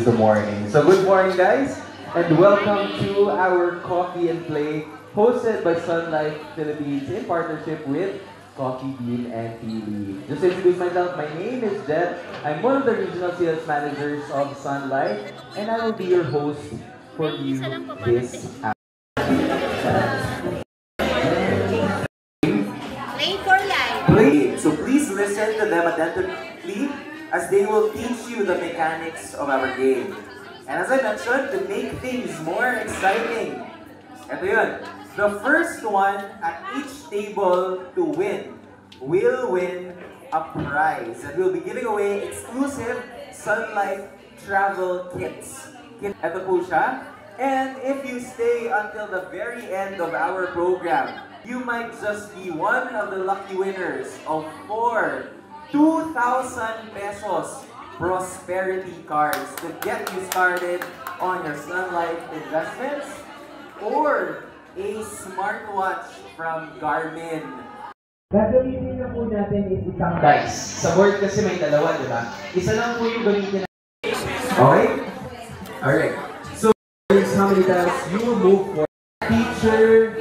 is the morning. So good morning, guys, and welcome to our Coffee and Play, hosted by Sun Life Philippines in partnership with Coffee Bean and Tea Leaf. Just to introduce myself, my name is Jet. I'm one of the regional sales managers of Sun Life, and I will be your host for you this hour. Play for life. Play. So please listen to them attentively as they will teach you the mechanics of our game. And as I mentioned, to make things more exciting, ito yun. The first one at each table to win will win a prize. And we'll be giving away exclusive Sun Life travel kits. Ito po siya. And if you stay until the very end of our program, you might just be one of the lucky winners of 4 2,000 pesos prosperity cards to get you started on your Sun Life investments, or a smartwatch from Garmin. Gagamitin na po natin is isang dice. Sa board kasi may dalawa, di ba? Isa lang po yung gamitin natin. Okay? Alright. So, here's how many times you will move for teacher.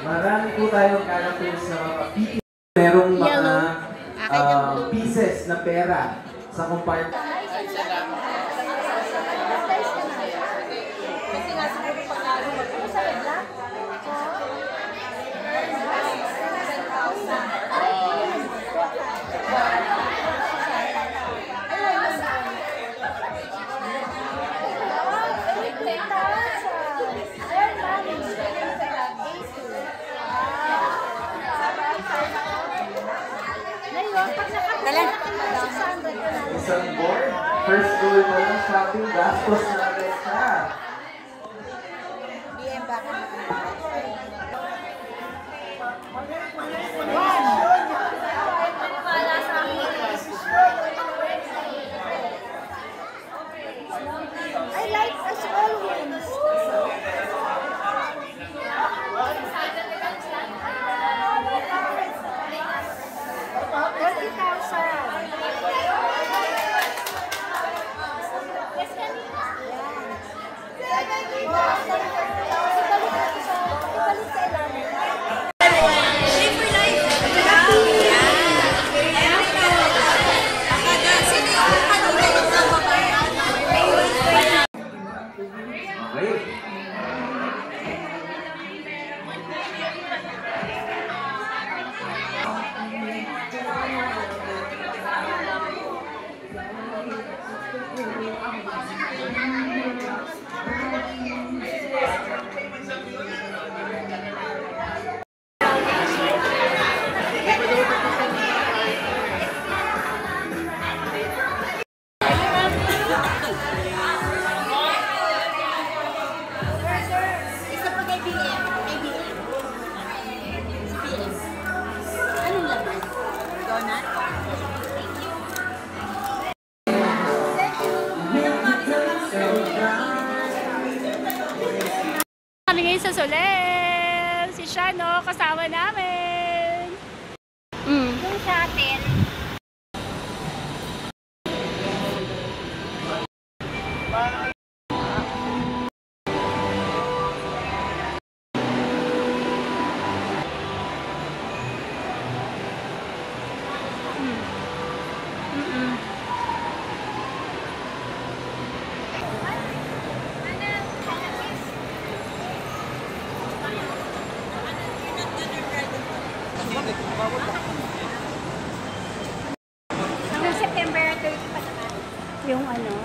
Marami po tayong characters na mapapiti. Merong mga pieces na pera sa compartment. Isang board, first goal pa lang shopping, gastos na agad siya. I like us always. Kami ngayon sa Soler. Si Shano, kasama namin. Yung sa atin. Hanggang September 30 pa naman. Yung ano?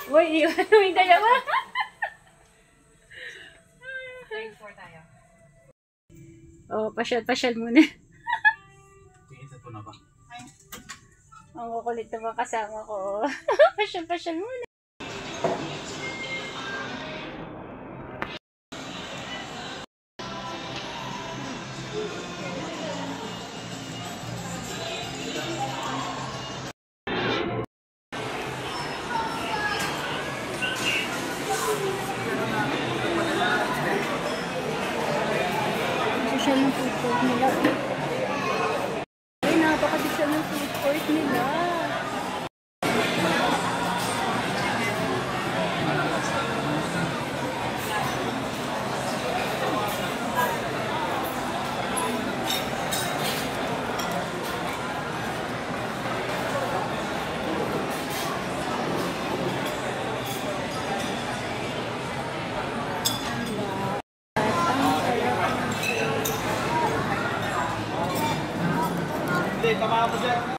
Uy, iwan mo yung dalawa. Oh, pasyal-pasyal muna. Ang kukulit na mga kasama ko. Pasyal-pasyal muna. nila. Ay, napakasip siya ng food court nila. Hindi, tama mo dyan.